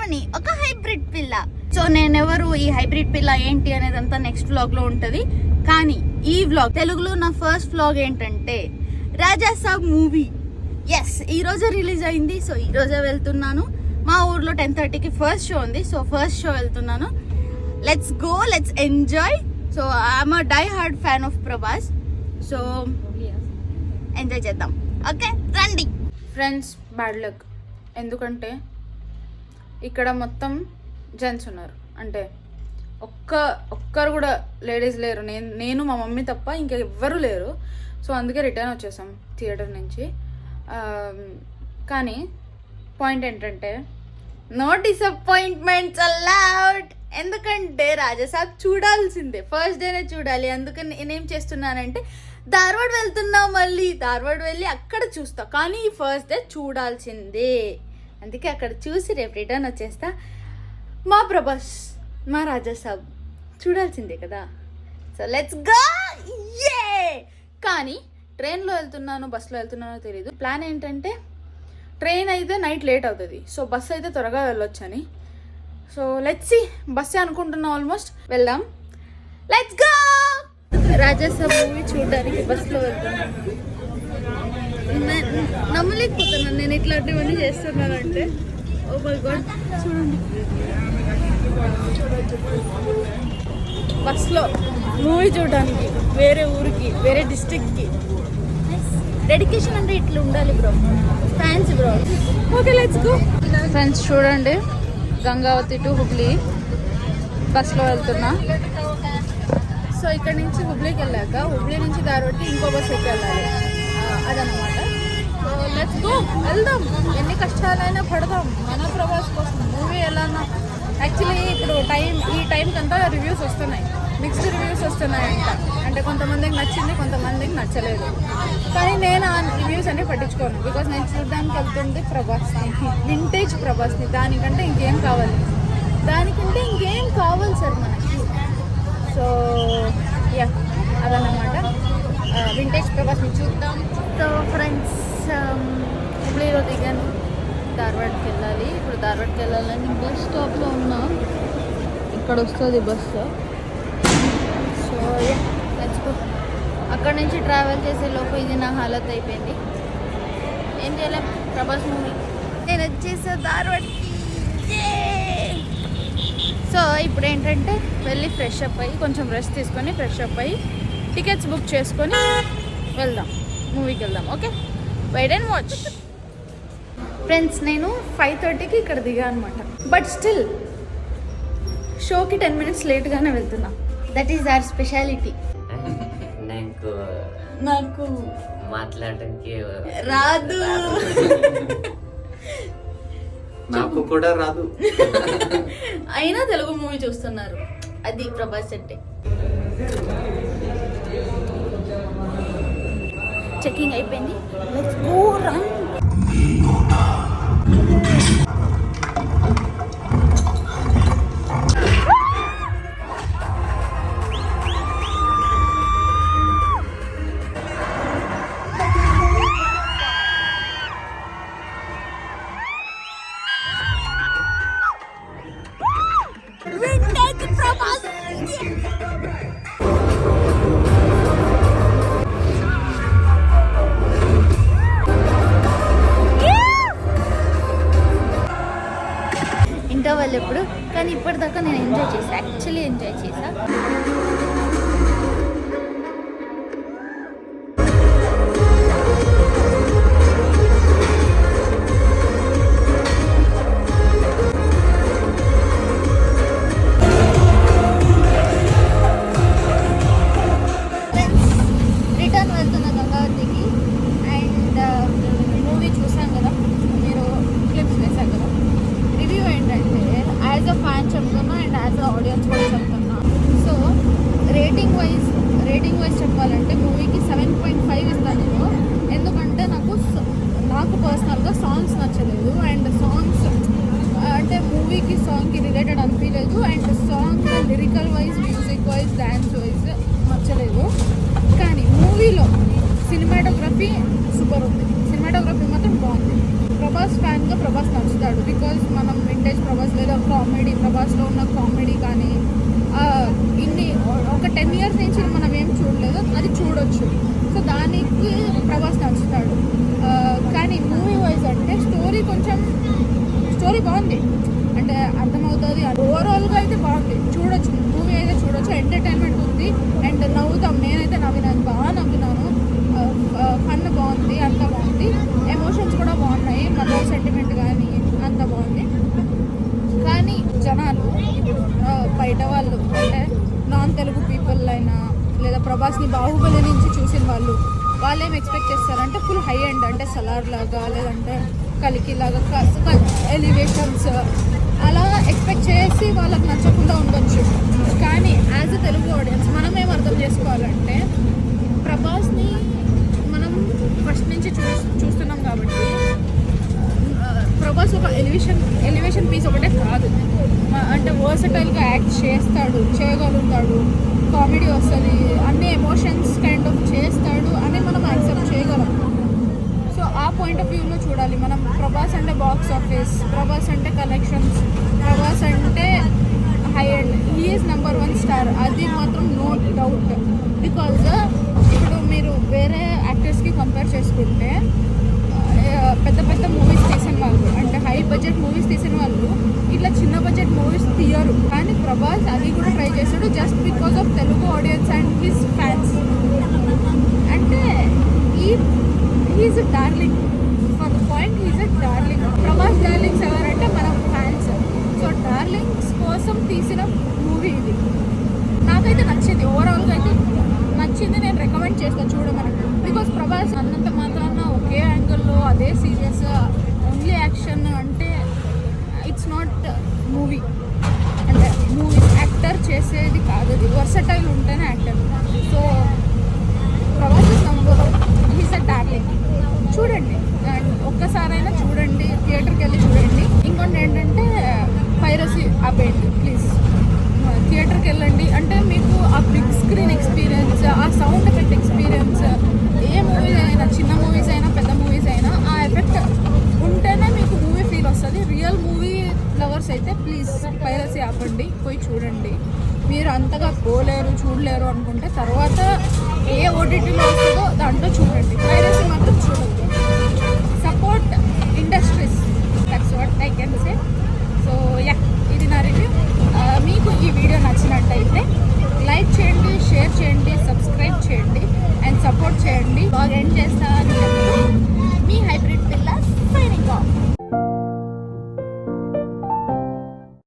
పావని ఒక హైబ్రిడ్ పిల్ల. సో నేనెవరు, ఈ హైబ్రిడ్ పిల్ల ఏంటి అనేది అంతా నెక్స్ట్ వ్లాగ్ లో ఉంటది. కానీ ఈ వ్లాగ్ తెలుగులో నా ఫస్ట్ వ్లాగ్ ఏంటంటే రాజాసాబ్ మూవీ. ఎస్, ఈ రోజే రిలీజ్ అయింది. సో ఈ రోజే వెళ్తున్నాను. మా ఊర్లో 10:30కి ఫస్ట్ షో ఉంది. సో ఫస్ట్ షో వెళ్తున్నాను. Let's go, let's enjoy. So I'm a die hard fan of Prabhas. So enjoy చేద్దాం. ఓకే రండి ఫ్రెండ్స్. బ్యాడ్ లక్, ఎందుకంటే ఇక్కడ మొత్తం జెంట్స్ ఉన్నారు. అంటే ఒక్కరు కూడా లేడీస్ లేరు. నేను మా మమ్మీ తప్ప ఇంకా ఎవ్వరూ లేరు. సో అందుకే రిటర్న్ వచ్చేసాం థియేటర్ నుంచి. కానీ పాయింట్ ఏంటంటే నో డిసప్పాయింట్మెంట్స్ అలౌడ్. ఎందుకంటే రాజాసాబ్ చూడాల్సిందే, ఫస్ట్ డేనే చూడాలి. అందుకని నేనేం చేస్తున్నానంటే ధార్వాడ్ వెళ్తున్నా, మళ్ళీ ధార్వాడ్ వెళ్ళి అక్కడ చూస్తా. కానీ ఫస్ట్ డే చూడాల్సిందే. అందుకే అక్కడ చూసి రేపు రిటర్న్ వచ్చేస్తా. మా ప్రభాస్, మా రాజాసాబ్ చూడాల్సిందే కదా. So let's go. కానీ ట్రైన్లో వెళ్తున్నాను బస్సులో వెళ్తున్నానో తెలీదు. ప్లాన్ ఏంటంటే ట్రైన్ అయితే నైట్ లేట్ అవుతుంది. సో బస్సు అయితే త్వరగా వెళ్ళొచ్చని. So let's see. బస్సే అనుకుంటున్నాం, ఆల్మోస్ట్. వెళ్దాం, లెట్స్ గో. రాజాసాబ్ మూవీ చూడడానికి బస్సులో వెళ్తున్నాను. నమ్మలేకపోతున్నాను నేను ఇట్లాంటివన్నీ చేస్తున్నానంటే. ఓ మై గాడ్, చూడండి బస్లో మూవీ చూడడానికి, వేరే ఊరికి, వేరే డిస్ట్రిక్ట్కి. డెడికేషన్ అంటే ఇట్లా ఉండాలి bro, fans bro. Okay let's go. Friends చూడండి, గంగావతి టు హుబ్లీ బస్లో వెళ్తున్నా. సో ఇక్కడ నుంచి హుబ్లీకి వెళ్ళాక హుబ్లీ నుంచి ధార్వాడ్కి ఇంకో బస్ ఎక్కి వెళ్ళాలి. అదనమాట. సో లెట్స్ గో, వెళ్దాం. ఎన్ని కష్టాలైనా పడదాం మన ప్రభాస్ కోసం. మూవీ ఎలానా యాక్చువల్లీ ఇప్పుడు ఈ టైంకి అంతా రివ్యూస్ వస్తున్నాయి, మిక్స్డ్ రివ్యూస్ వస్తున్నాయంట. అంటే కొంతమందికి నచ్చింది, కొంతమందికి నచ్చలేదు. కానీ నేను ఆ రివ్యూస్ అన్నీ పట్టించుకోను. బికాజ్ నేను చూడడానికి వెళ్తుంది ప్రభాస్ని, వింటేజ్ ప్రభాస్ని. దానికంటే ఇంకేం కావాలి, దానికంటే ఇంకేం కావాలి సార్ మనకి. సో యా, అదన్నమాట. వింటేజ్ ప్రభాస్ని చూద్దాం. సో ఫ్రెండ్స్, హుబ్లీలో దిగాను, ధార్వాడ్కి వెళ్ళాలి. ఇప్పుడు ధార్వాడ్కి వెళ్ళాలని బస్ స్టాప్లో ఉన్నా. ఇక్కడ వస్తుంది bus. So yeah, let's go. అక్కడ నుంచి ట్రావెల్ చేసే లోపు ఇది నా హాలత్ అయిపోయింది. ఏం చేయలేం, ప్రభాస్ మూవీ. నేను వచ్చేసా ధార్వాడ్కి. సో ఇప్పుడు ఏంటంటే వెళ్ళి ఫ్రెష్ అప్ అయ్యి, కొంచెం రెస్ట్ తీసుకొని ఫ్రెష్ అప్ అయ్యి టికెట్స్ బుక్ చేసుకొని వెళ్దాం, మూవీకి వెళ్దాం. Okay, wait and watch. Friends, నేను 5:30కి ఇక్కడ దిగా అనమాట. బట్ స్టిల్ షోకి 10 minutes లేట్గానే వెళ్తున్నా. That is our speciality. నాకు మాట్లాడడానికి రాదు, నాకు కూడా రాదు. అయినా తెలుగు మూవీ చూస్తున్నారు, అది ప్రభాస్ అంటే. చెకింగ్ అయిపోయింది, లెట్స్ గో రన్. వాళ్ళు ఎప్పుడు, కానీ ఇప్పటిదాకా నేను ఎంజాయ్ చేసా, యాక్చువల్లీ ఎంజాయ్ చేసా. రిటర్న్ వెళ్తున్నా గంగావతికి. అండ్ మూవీ చూసాం కదా, మీరు క్లిప్స్ వేసాం కదా. రివ్యూ ఏంటంటే యాజ్ అ ఫ్యాన్ చెప్తున్నా అండ్ యాజ్ అ ఆడియన్స్ కూడా చెప్తున్నా. సో ప్రభాస్ నచ్చుతాడు. బికాజ్ మనం వింటేజ్ ప్రభాస్ లేదా కామెడీ ప్రభాస్లో ఉన్న కామెడీ కానీ ఇన్ని ఒక 10 years నుంచి మనం ఏం చూడలేదు, అది చూడొచ్చు. సో దానికి ప్రభాస్ నచ్చుతాడు. కానీ మూవీ వైజ్ అంటే స్టోరీ బాగుంది, అంటే అర్థమవుతుంది. ఓవరాల్గా అయితే బాగుంది, చూడొచ్చు. మూవీ అయితే చూడొచ్చు, ఎంటర్టైన్మెంట్ ఉంది అండ్ నవ్వుతాం. నేనైతే నవ్వినాను, బాగా నవ్వినాను. ఫన్ బాగుంది, అంతా బాగుంది. ఎమోషన్స్ కూడా బాగున్నాయి, మన సెంటిమెంట్ కానీ అంత బాగుంది. కానీ జనాలు ఇప్పుడు బయట వాళ్ళు అంటే నాన్ తెలుగు పీపుల్ అయినా లేదా ప్రభాస్ని బాహుబలి నుంచి చూసిన వాళ్ళు ఏం ఎక్స్పెక్ట్ చేస్తారంటే ఫుల్ హై ఎండ్, అంటే సలార్ లాగా లేదంటే కలికి లాగా ఎలివేషన్స్ అలా ఎక్స్పెక్ట్ చేసి వాళ్ళకి నచ్చకుండా ఉండొచ్చు. కానీ యాజ్ ఎ తెలుగు ఆడియన్స్ మనం ఏం అర్థం చేసుకోవాలంటే ప్రభాస్ని మనం ఫస్ట్ నుంచి చూస్తున్నాం కాబట్టి ప్రభాస్ ఒక ఎలివేషన్ పీస్ ఒకటే కాదు, అంటే వర్సటైల్గా యాక్ట్ చేయగలుగుతాడు, కామెడీ వస్తుంది, అన్ని ఎమోషన్స్ కైండ్ ఆఫ్ చేస్తాడు అని మనం యాక్సెప్ట్ చేయగలం. సో ఆ పాయింట్ ఆఫ్ వ్యూలో చూడాలి మనం. ప్రభాస్ అంటే బాక్స్ ఆఫీస్, ప్రభాస్ అంటే కలెక్షన్స్, ప్రభాస్ అంటే high and he's number 1 star, అది మాత్రం నో డౌట్. బికాజ్ ఇప్పుడు మీరు వేరే యాక్టర్స్కి కంపేర్ చేసుకుంటే పెద్ద పెద్ద మూవీస్ తీసిన వాళ్ళు అంటే హై బడ్జెట్ మూవీస్ తీసిన వాళ్ళు ఇట్లా చిన్న బడ్జెట్ మూవీస్ తీయరు. కానీ ప్రభాస్ అది కూడా ట్రై చేశాడు just because of Telugu audience and his fans. అంటే he is a darling, for the point he is a darling. Prabhas darlings ఎవరంటే మన ఫ్యాన్స్. సో డార్లింగ్స్ కోసం తీసిన మూవీ ఇది. నాకైతే నచ్చింది, ఓవరాల్గా అయితే నచ్చింది. నేను రికమెండ్ చేస్తాను చూడమని. బికాస్ ప్రభాస్ అన్నంత మాత్రాన ఒకే యాంగిల్లో అదే సీరియస్ ఓన్లీ యాక్షన్ అంటే ఇట్స్ నాట్ మూవీ. అంటే మూవీ యాక్టర్ చేసేది కాదు, అది వర్సటైల్ ఉంటేనే actor. So Prabhas is number, he's a darling. చూడండి, అండ్ ఒక్కసారైనా చూడండి, థియేటర్కి వెళ్ళి చూడండి. ఇంకోటి ఏంటంటే పైరసీ ఆపేయండి ప్లీజ్, థియేటర్కి వెళ్ళండి. అంటే మీకు ఆ బిగ్ స్క్రీన్ ఎక్స్పీరియన్స్, ఆ సౌండ్ ఎఫెక్ట్ ఎక్స్పీరియన్స్, ఏ మూవీస్ అయినా చిన్న మూవీస్ అయినా పెద్ద మూవీస్ అయినా ఆ ఎఫెక్ట్ ఉంటేనే మీకు మూవీ ఫీల్ వస్తుంది. రియల్ మూవీ లవర్స్ అయితే ప్లీజ్ పైరసీ ఆపండి, పోయి చూడండి. మీరు అంతగా పోలేరు చూడలేరు అనుకుంటే తర్వాత ఏ ఓటీటీలో వస్తుందో దాంట్లో చూడండి.